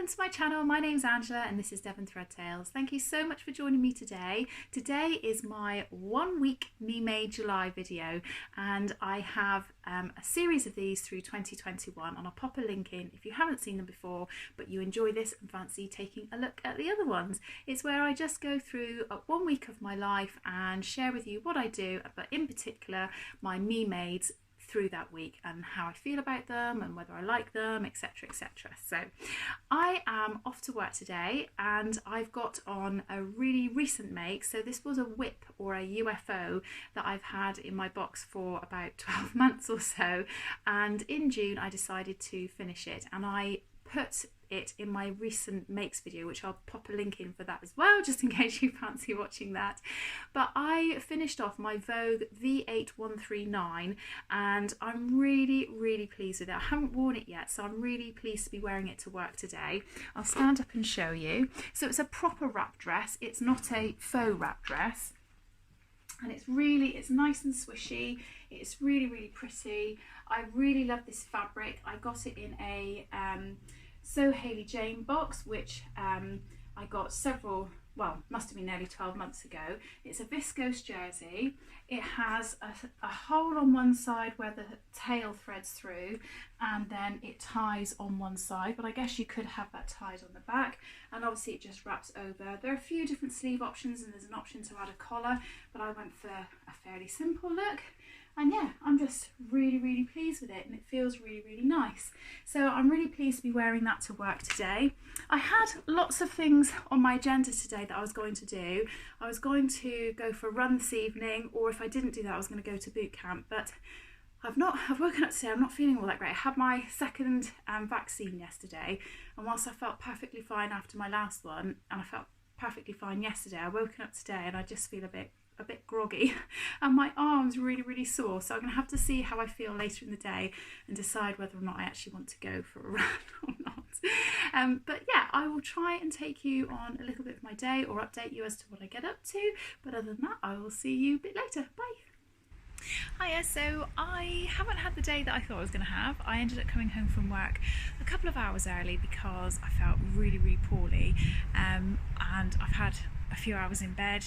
to my channel. My name's Angela and this is Devon Threadtails. Thank you so much for joining me today. Today is my 1 week Me Made July video, and I have a series of these through 2021, and I'll pop a link in if you haven't seen them before but you enjoy this and fancy taking a look at the other ones. It's where I just go through 1 week of my life and share with you what I do, but in particular my Me Mades through that week and how I feel about them and whether I like them, etc, etc. So I am off to work today and I've got on a really recent make. So this was a whip or a UFO that I've had in my box for about 12 months or so, and in June I decided to finish it, and I put it in my recent makes video, which I'll pop a link in for that as well, just in case you fancy watching that. But I finished off my Vogue V8139 and I'm really pleased with it. I haven't worn it yet, so I'm really pleased to be wearing it to work today. I'll stand up and show you. So it's a proper wrap dress, it's not a faux wrap dress, and it's nice and swishy. It's really pretty. I really love this fabric. I got it in a Sew Hayley Jane box, which I got must have been nearly 12 months ago. It's a viscose jersey. It has a hole on one side where the tail threads through, and then it ties on one side, but I guess you could have that tied on the back, and obviously it just wraps over. There are a few different sleeve options and there's an option to add a collar, but I went for a fairly simple look. And yeah, I'm just really pleased with it, and it feels really nice. So I'm really pleased to be wearing that to work today. I had lots of things on my agenda today that I was going to do. I was going to go for a run this evening, or if I didn't do that I was going to go to boot camp, but I've woken up today, I'm not feeling all that great. I had my second vaccine yesterday, and whilst I felt perfectly fine after my last one, and I felt perfectly fine yesterday, I woken up today and I just feel a bit groggy and my arm's really sore, so I'm gonna have to see how I feel later in the day and decide whether or not I actually want to go for a run or not. But yeah, I will try and take you on a little bit of my day or update you as to what I get up to, but other than that I will see you a bit later. Bye. Hiya, so I haven't had the day that I thought I was going to have. I ended up coming home from work a couple of hours early because I felt really poorly, and I've had a few hours in bed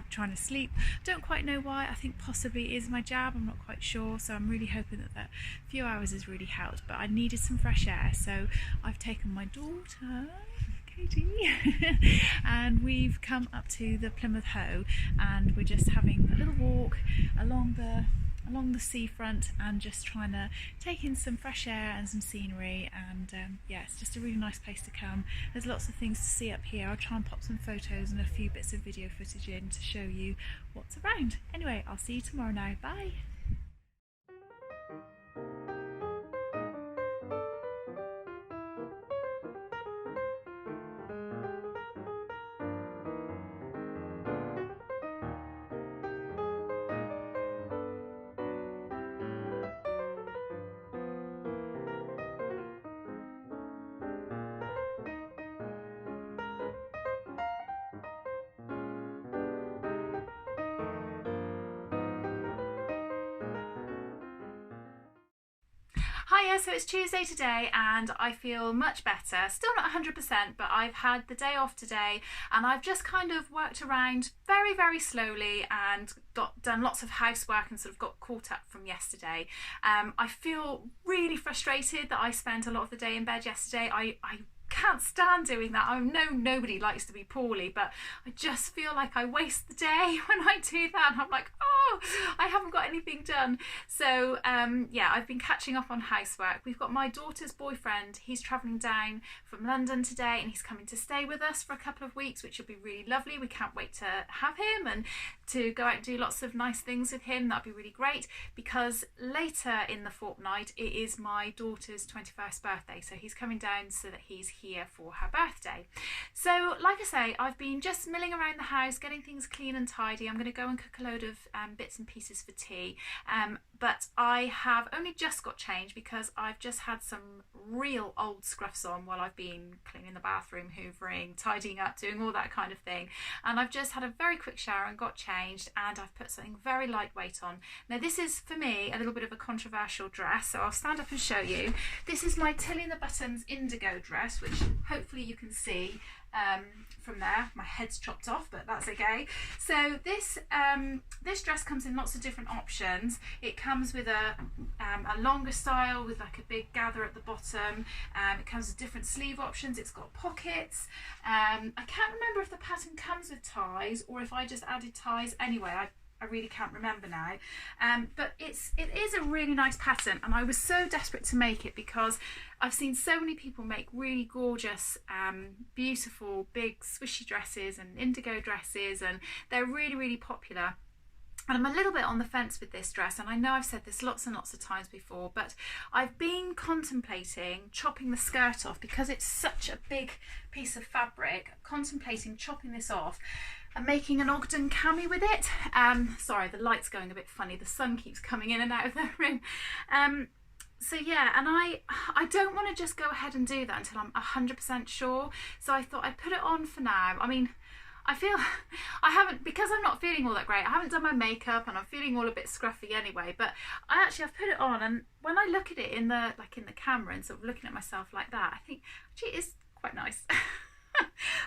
trying to sleep. Don't quite know why. I think possibly it is my jab, I'm not quite sure, so I'm really hoping that few hours has really helped, but I needed some fresh air, so I've taken my daughter Katie and we've come up to the Plymouth Hoe, and we're just having a little walk along the seafront and just trying to take in some fresh air and some scenery, and yeah, it's just a really nice place to come. There's lots of things to see up here. I'll try and pop some photos and a few bits of video footage in to show you what's around. Anyway, I'll see you tomorrow now. Bye. Hiya, so it's Tuesday today and I feel much better. Still not 100%, but I've had the day off today and I've just kind of worked around very slowly and done lots of housework and sort of got caught up from yesterday. I feel really frustrated that I spent a lot of the day in bed yesterday. I can't stand doing that. I know nobody likes to be poorly, but I just feel like I waste the day when I do that, and I'm like, oh, I haven't got anything done. So yeah, I've been catching up on housework. We've got my daughter's boyfriend. He's travelling down from London today and he's coming to stay with us for a couple of weeks, which will be really lovely. We can't wait to have him and to go out and do lots of nice things with him. That'd be really great, because later in the fortnight it is my daughter's 21st birthday, so he's coming down so that he's here for her birthday. So like I say, I've been just milling around the house, getting things clean and tidy. I'm going to go and cook a load of bits and pieces for tea, but I have only just got changed because I've just had some real old scruffs on while I've been cleaning the bathroom, hoovering, tidying up, doing all that kind of thing, and I've just had a very quick shower and got changed. changed and I've put something very lightweight on. Now this is for me a little bit of a controversial dress, so I'll stand up and show you. This is my Tilly and the Buttons Indigo dress, which hopefully you can see from there. My head's chopped off, but that's okay. So this this dress comes in lots of different options. It comes with a longer style with like a big gather at the bottom. It comes with different sleeve options. It's got pockets. I can't remember if the pattern comes with ties or if I just added ties. Anyway, I really can't remember now, but it is a really nice pattern, and I was so desperate to make it because I've seen so many people make really gorgeous, beautiful, big swishy dresses and indigo dresses, and they're really, really popular. And I'm a little bit on the fence with this dress, and I know I've said this lots and lots of times before, but I've been contemplating chopping the skirt off because it's such a big piece of fabric, contemplating chopping this off and making an Ogden Cami with it. Sorry, the light's going a bit funny. The sun keeps coming in and out of the room. So yeah, and I don't want to just go ahead and do that until I'm 100% sure. So I thought I'd put it on for now. I mean, I feel I haven't, because I'm not feeling all that great, I haven't done my makeup and I'm feeling all a bit scruffy anyway, but I've put it on, and when I look at it in the camera and sort of looking at myself like that, I think actually it is quite nice.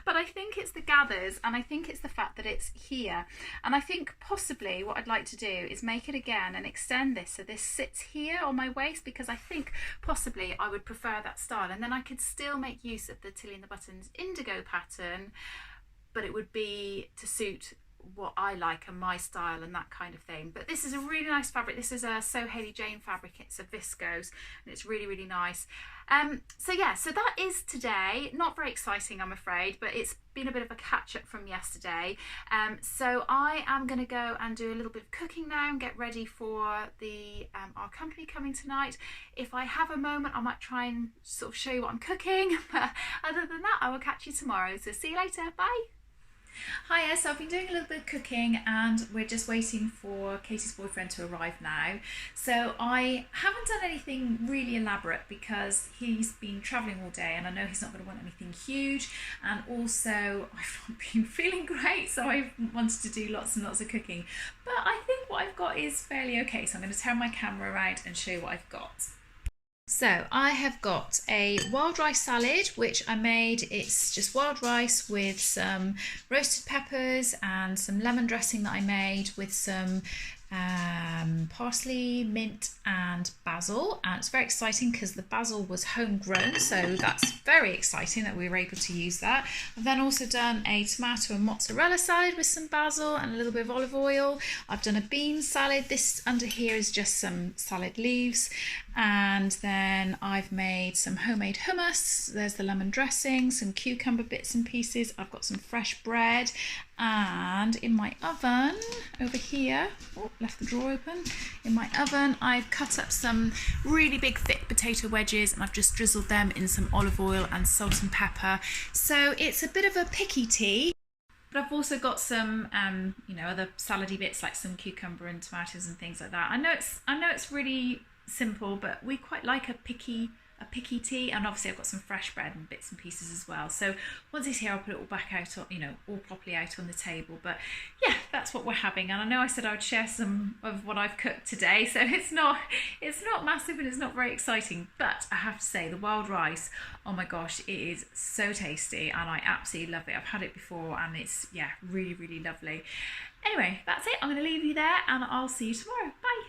But I think it's the gathers, and I think it's the fact that it's here, and I think possibly what I'd like to do is make it again and extend this so this sits here on my waist, because I think possibly I would prefer that style, and then I could still make use of the Tilly and the Buttons Indigo pattern, but it would be to suit what I like and my style and that kind of thing. But this is a really nice fabric. This is a Sew Hayley Jane fabric. It's a viscose and it's really, really nice. So yeah, so that is today. Not very exciting, I'm afraid, but it's been a bit of a catch up from yesterday. So I am going to go and do a little bit of cooking now and get ready for the our company coming tonight. If I have a moment, I might try and sort of show you what I'm cooking. But other than that, I will catch you tomorrow. So see you later. Bye. Hiya, so I've been doing a little bit of cooking and we're just waiting for Katie's boyfriend to arrive now. So I haven't done anything really elaborate because he's been travelling all day and I know he's not going to want anything huge, and also I've not been feeling great, so I've wanted to do lots and lots of cooking. But I think what I've got is fairly okay, so I'm going to turn my camera around and show you what I've got. So I have got a wild rice salad, which I made. It's just wild rice with some roasted peppers and some lemon dressing that I made with some parsley, mint and basil, and it's very exciting because the basil was homegrown, so that's very exciting that we were able to use that. I've then also done a tomato and mozzarella salad with some basil and a little bit of olive oil. I've done a bean salad. This under here is just some salad leaves, and then I've made some homemade hummus. There's the lemon dressing, some cucumber bits and pieces. I've got some fresh bread, and in my oven over here, oh, left the drawer open, in my oven I've cut up some really big thick potato wedges and I've just drizzled them in some olive oil and salt and pepper. So it's a bit of a picky tea, but I've also got some other salady bits like some cucumber and tomatoes and things like that. I know it's really simple, but we quite like a picky tea, and obviously I've got some fresh bread and bits and pieces as well. So once it's here, I'll put it all back out, all properly out on the table. But yeah, that's what we're having. And I know I said I would share some of what I've cooked today, so it's not massive and it's not very exciting. But I have to say, the wild rice, oh my gosh, it is so tasty and I absolutely love it. I've had it before and it's, yeah, really, really lovely. Anyway, that's it. I'm going to leave you there and I'll see you tomorrow. Bye.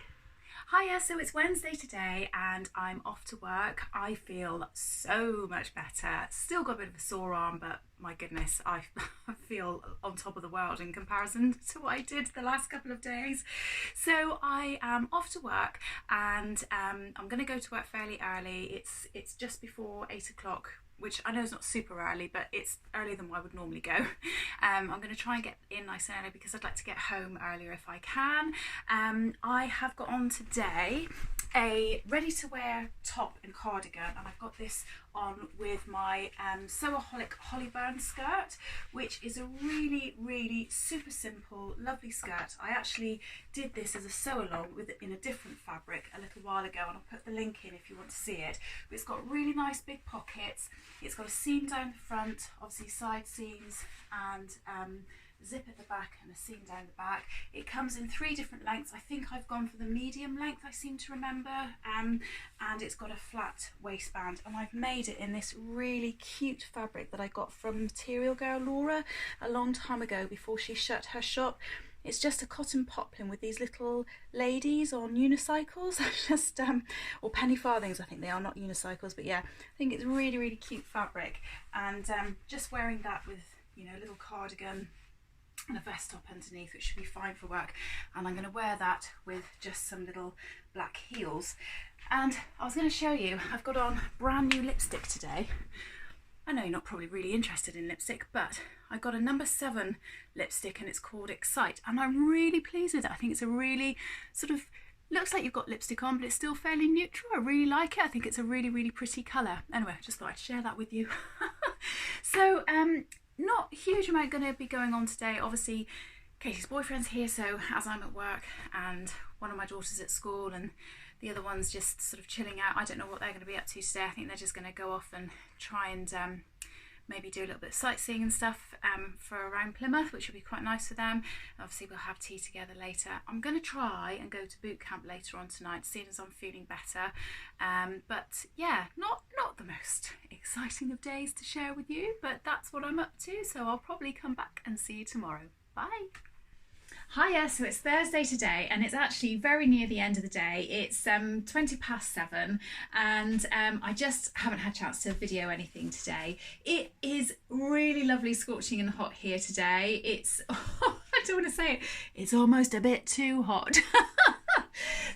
Hiya, so it's Wednesday today and I'm off to work. I feel so much better. Still got a bit of a sore arm, but my goodness, I feel on top of the world in comparison to what I did the last couple of days. So I am off to work and I'm going to go to work fairly early. It's just before 8 o'clock, which I know is not super early, but it's earlier than I would normally go. I'm going to try and get in nice and early because I'd like to get home earlier if I can. I have got on today a ready-to-wear top and cardigan, and I've got this on with my Sewaholic Hollyburn skirt, which is a really, really super simple, lovely skirt. I actually did this as a sew-along in a different fabric a little while ago, and I'll put the link in if you want to see it. But it's got really nice big pockets. It's got a seam down the front, obviously side seams, and zip at the back and a seam down the back. It comes in 3 different lengths. I think I've gone for the medium length, I seem to remember, and it's got a flat waistband, and I've made it in this really cute fabric that I got from Material Girl Laura a long time ago before she shut her shop. It's just a cotton poplin with these little ladies on unicycles, just or penny farthings, I think they are, not unicycles, but yeah, I think it's really, really cute fabric. And just wearing that with, you know, a little cardigan and a vest top underneath, which should be fine for work. And I'm going to wear that with just some little black heels. And I was going to show you, I've got on brand new lipstick today. I know you're not probably really interested in lipstick, but I got a number 7 lipstick and it's called Excite, and I'm really pleased with it. I think it's a really sort of, looks like you've got lipstick on, but it's still fairly neutral. I really like it. I think it's a really, really pretty colour. Anyway, I just thought I'd share that with you. So, not a huge amount going to be going on today. Obviously, Katie's boyfriend's here, so as I'm at work and one of my daughters at school and the other one's just sort of chilling out. I don't know what they're going to be up to today. I think they're just going to go off and try and maybe do a little bit of sightseeing and stuff for around Plymouth, which will be quite nice for them. Obviously, we'll have tea together later. I'm going to try and go to boot camp later on tonight, seeing as I'm feeling better. But yeah, not the most exciting of days to share with you, but that's what I'm up to. So I'll probably come back and see you tomorrow. Bye. Hiya, so it's Thursday today and it's actually very near the end of the day. It's 7:20 and I just haven't had a chance to video anything today. It is really lovely, scorching and hot here today. It's, oh, I don't want to say it, it's almost a bit too hot.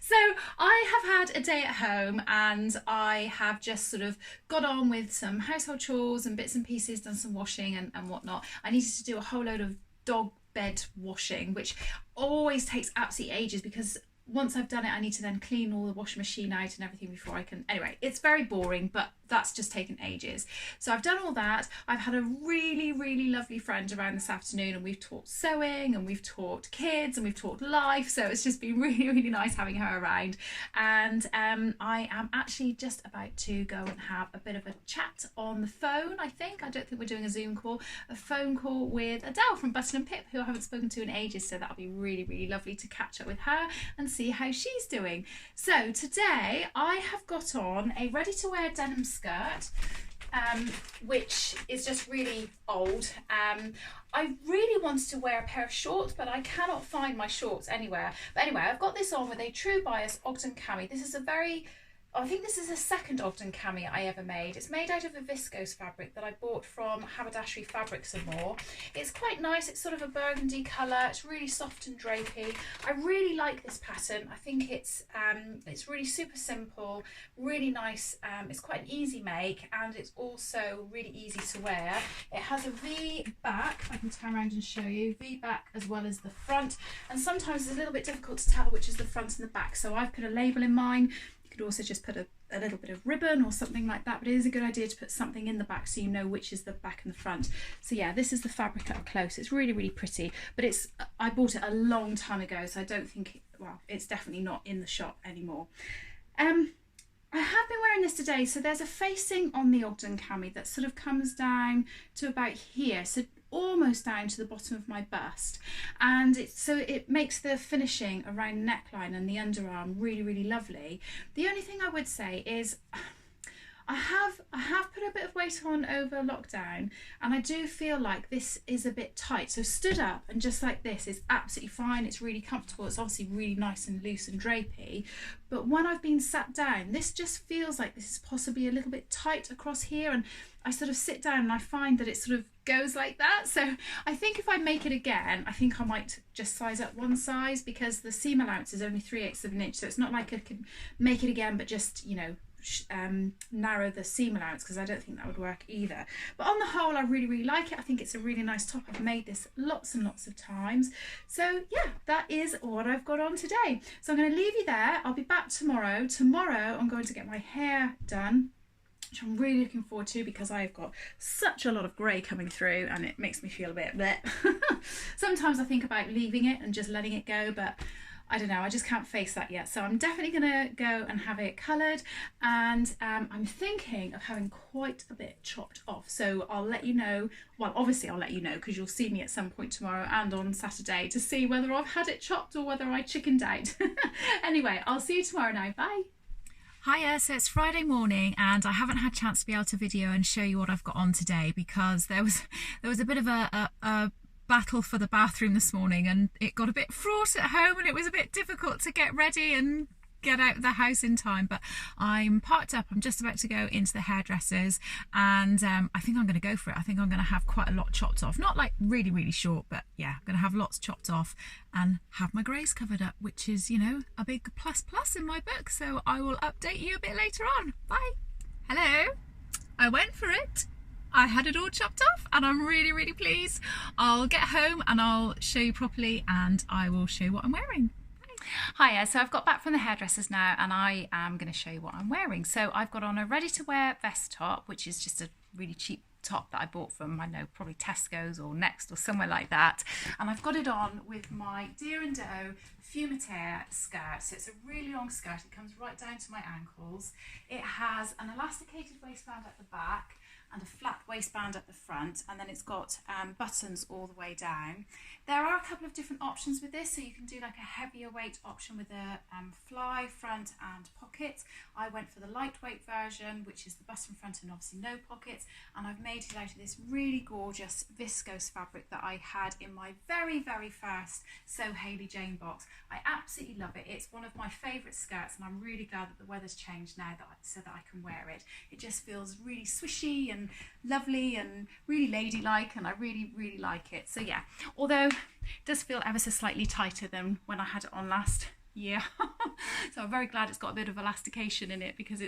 So I have had a day at home and I have just sort of got on with some household chores and bits and pieces, done some washing and whatnot. I needed to do a whole load of dog bed washing, which always takes absolutely ages because once I've done it I need to then clean all the washing machine out and everything before I can, anyway, it's very boring, but that's just taken ages. So I've done all that. I've had a really, really lovely friend around this afternoon and we've talked sewing and we've talked kids and we've talked life, so it's just been really, really nice having her around. And I am actually just about to go and have a bit of a chat on the phone. I don't think we're doing a Zoom call, a phone call with Adele from Button and Pip, who I haven't spoken to in ages, so that'll be really, really lovely to catch up with her and see how she's doing. So today I have got on a ready to wear denim skirt, which is just really old. I really wanted to wear a pair of shorts, but I cannot find my shorts anywhere. But anyway, I've got this on with a true Bias Ogden Cami. This is a very, I think this is the second Ogden Cami I ever made. It's made out of a viscose fabric that I bought from Haberdashery Fabrics and More. It's quite nice. It's sort of a burgundy colour. It's really soft and drapey. I really like this pattern. I think it's really super simple, really nice. It's quite an easy make and it's also really easy to wear. It has a V back. I can turn around and show you. V back as well as the front. And sometimes it's a little bit difficult to tell which is the front and the back. So I've put a label in mine. You could also just put a little bit of ribbon or something like that, but it is a good idea to put something in the back so you know which is the back and the front. So yeah, this is the fabric up close. It's really, really pretty, but I bought it a long time ago, so I don't think, well, it's definitely not in the shop anymore. I have been wearing this today, so there's a facing on the Ogden Cami that sort of comes down to about here, so almost down to the bottom of my bust, and so it makes the finishing around the neckline and the underarm really, really lovely. The only thing I would say is I have put a bit of weight on over lockdown and I do feel like this is a bit tight, so stood up and just like this is absolutely fine. It's really comfortable. It's obviously really nice and loose and drapey, but when I've been sat down this just feels like this is possibly a little bit tight across here, and I sort of sit down and I find that it sort of goes like that. So I think if I make it again, I think I might just size up one size because the seam allowance is only 3/8 of an inch, so it's not like I could make it again but just, you know, narrow the seam allowance, because I don't think that would work either. But on the whole, I really, really like it. I think it's a really nice top. I've made this lots and lots of times. So yeah, that is what I've got on today. So I'm going to leave you there. I'll be back tomorrow. Tomorrow I'm going to get my hair done, which I'm really looking forward to because I've got such a lot of grey coming through and it makes me feel a bit bleh. Sometimes I think about leaving it and just letting it go, but I don't know, I just can't face that yet. So I'm definitely going to go and have it coloured, and I'm thinking of having quite a bit chopped off. So I'll let you know, well obviously I'll let you know because you'll see me at some point tomorrow and on Saturday to see whether I've had it chopped or whether I chickened out. Anyway, I'll see you tomorrow now. Bye. Hiya, so it's Friday morning and I haven't had a chance to be able to video and show you what I've got on today because there was a bit of a battle for the bathroom this morning, and it got a bit fraught at home and it was a bit difficult to get ready and get out of the house in time. But I'm parked up, I'm just about to go into the hairdressers, and I think I'm going to go for it. I think I'm going to have quite a lot chopped off, not like really short, but yeah, I'm going to have lots chopped off and have my greys covered up, which is, you know, a big plus in my book. So I will update you a bit later on. Bye. Hello, I went for it. I had it all chopped off and I'm really pleased. I'll get home and I'll show you properly and I will show you what I'm wearing. Hiya, so I've got back from the hairdressers now and I am going to show you what I'm wearing. So I've got on a ready to wear vest top, which is just a really cheap top that I bought from, I know, probably Tesco's or Next or somewhere like that. And I've got it on with my Deer and Doe Fumeteer skirt. So it's a really long skirt, it comes right down to my ankles. It has an elasticated waistband at the back and a flat waistband at the front, and then it's got buttons all the way down. There are a couple of different options with this, so you can do like a heavier weight option with a fly front and pockets. I went for the lightweight version, which is the button front and obviously no pockets, and I've made it out of this really gorgeous viscose fabric that I had in my very first Sew Hayley Jane box. I absolutely love it. It's one of my favourite skirts, and I'm really glad that the weather's changed now so that I can wear it. It just feels really swishy and lovely and really ladylike, and I really like it. So yeah, although it does feel ever so slightly tighter than when I had it on last year. So I'm very glad it's got a bit of elastication in it because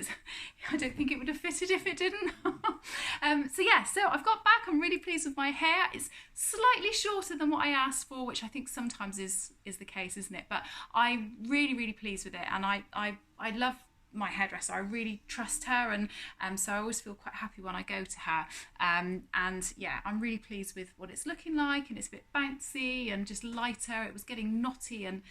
I don't think it would have fitted if it didn't. So yeah, so I've got back, I'm really pleased with my hair. It's slightly shorter than what I asked for, which I think sometimes is the case, isn't it? But I'm really pleased with it, and I love my hairdresser. I really trust her, and so I always feel quite happy when I go to her, and yeah, I'm really pleased with what it's looking like, and it's a bit bouncy and just lighter. It was getting knotty and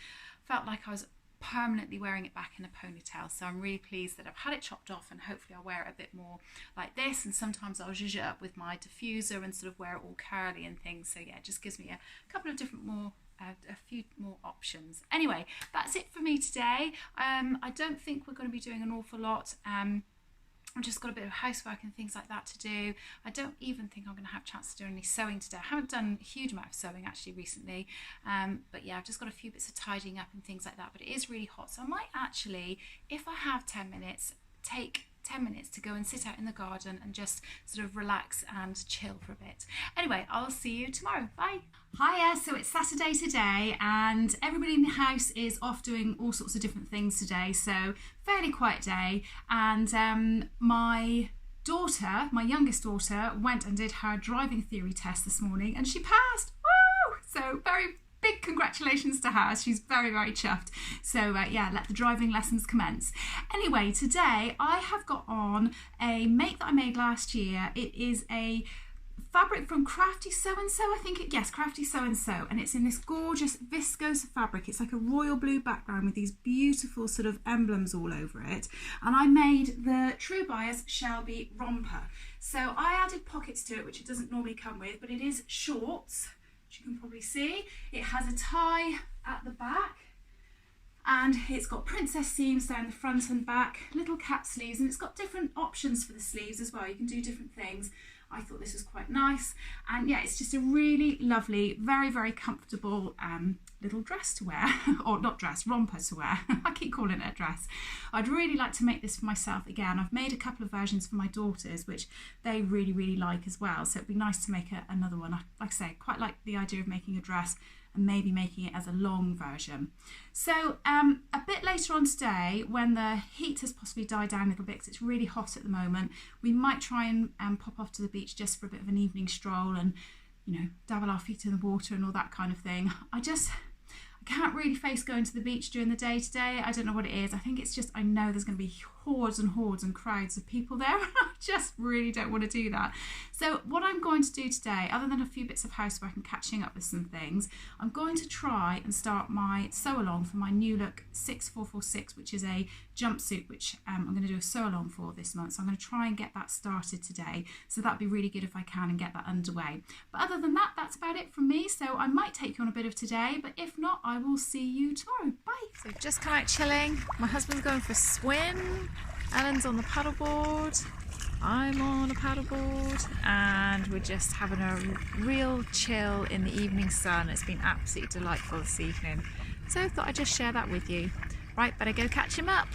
felt like I was permanently wearing it back in a ponytail, so I'm really pleased that I've had it chopped off, and hopefully I'll wear it a bit more like this, and sometimes I'll zhuzh it up with my diffuser and sort of wear it all curly and things. So yeah, it just gives me a couple of different a few more options. Anyway, that's it for me today. I don't think we're going to be doing an awful lot. I've just got a bit of housework and things like that to do. I don't even think I'm going to have a chance to do any sewing today. I haven't done a huge amount of sewing actually recently, but yeah, I've just got a few bits of tidying up and things like that. But it is really hot, so I might actually, if I have 10 minutes, take 10 minutes to go and sit out in the garden and just sort of relax and chill for a bit. Anyway, I'll see you tomorrow. Bye. Hiya, so it's Saturday today and everybody in the house is off doing all sorts of different things today, so fairly quiet day. And my daughter, my youngest daughter, went and did her driving theory test this morning and she passed. Woo! So very big congratulations to her. She's very chuffed. So yeah, let the driving lessons commence. Anyway, today I have got on a make that I made last year. It is a fabric from Crafty Sew and Sew, I think yes, Crafty Sew and Sew, and it's in this gorgeous viscose fabric. It's like a royal blue background with these beautiful sort of emblems all over it, and I made the True Bias Shelby romper. So I added pockets to it, which it doesn't normally come with, but it is shorts. You can probably see it has a tie at the back, and it's got princess seams down the front and back, little cap sleeves, and it's got different options for the sleeves as well. You can do different things. I thought this was quite nice, and yeah, it's just a really lovely, very comfortable little dress to wear, or not dress, romper to wear. I keep calling it a dress. I'd really like to make this for myself again. I've made a couple of versions for my daughters, which they really like as well, so it'd be nice to make another one. Like I say, quite like the idea of making a dress and maybe making it as a long version. So a bit later on today, when the heat has possibly died down a little bit because it's really hot at the moment, we might try and pop off to the beach just for a bit of an evening stroll and, you know, dabble our feet in the water and all that kind of thing. I just I can't really face going to the beach during the day today. I don't know what it is. I think it's just, I know there's going to be hordes and crowds of people there, and I just really don't want to do that. So what I'm going to do today, other than a few bits of housework and catching up with some things, I'm going to try and start my sew along for my new look 6446, which is a jumpsuit which I'm going to do a sew along for this month. So I'm going to try and get that started today. So that'd be really good if I can and get that underway. But other than that, that's about it from me. So I might take you on a bit of today, but if not, I will see you tomorrow. Bye. So just come out chilling. My husband's going for a swim. Ellen's on the paddleboard. I'm on a paddleboard, and we're just having a real chill in the evening sun. It's been absolutely delightful this evening. So I thought I'd just share that with you. Right, better go catch him up.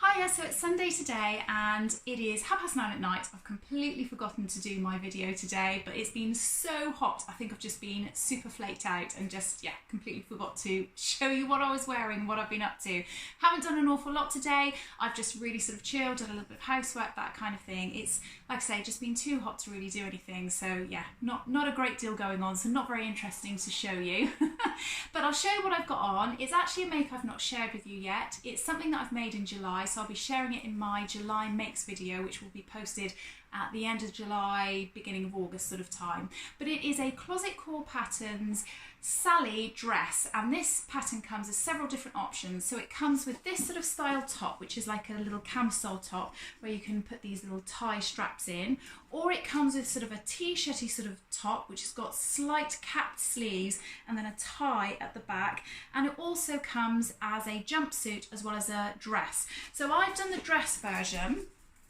Hiya, so it's Sunday today and it is 9:30 at night. I've completely forgotten to do my video today, but it's been so hot. I think I've just been super flaked out and just, yeah, completely forgot to show you what I was wearing, what I've been up to. Haven't done an awful lot today. I've just really sort of chilled, done a little bit of housework, that kind of thing. It's, like I say, just been too hot to really do anything. So yeah, not a great deal going on, so not very interesting to show you. But I'll show you what I've got on. It's actually a make I've not shared with you yet. It's something that I've made in July, so I'll be sharing it in my July makes video, which will be posted at the end of July, beginning of August sort of time. But it is a Closet Core Patterns Sally dress, and this pattern comes with several different options. So it comes with this sort of style top, which is like a little camisole top where you can put these little tie straps in, or it comes with sort of a t-shirty sort of top which has got slight capped sleeves and then a tie at the back, and it also comes as a jumpsuit as well as a dress. So I've done the dress version,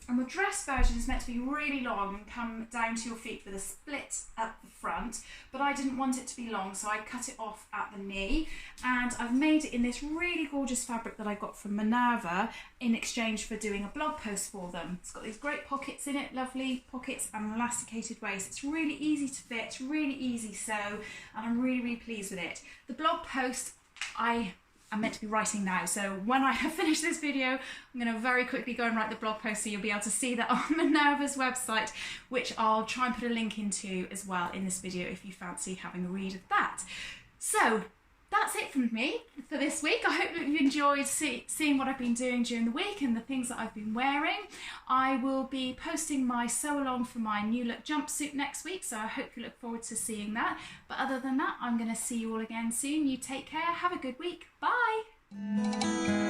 and the dress version is meant to be really long and come down to your feet with a split at the front, but I didn't want it to be long, so I cut it off at the knee, and I've made it in this really gorgeous fabric that I got from Minerva in exchange for doing a blog post for them. It's got these great pockets in it, lovely pockets and an elasticated waist. It's really easy to fit, really easy sew, and I'm really pleased with it. The blog post I'm meant to be writing now, so when I have finished this video, I'm going to very quickly go and write the blog post, so you'll be able to see that on Minerva's website, which I'll try and put a link into as well in this video if you fancy having a read of that. So that's it from me for this week. I hope that you've enjoyed seeing what I've been doing during the week and the things that I've been wearing. I will be posting my sew along for my new look jumpsuit next week, so I hope you look forward to seeing that. But other than that, I'm going to see you all again soon. You take care, have a good week, bye!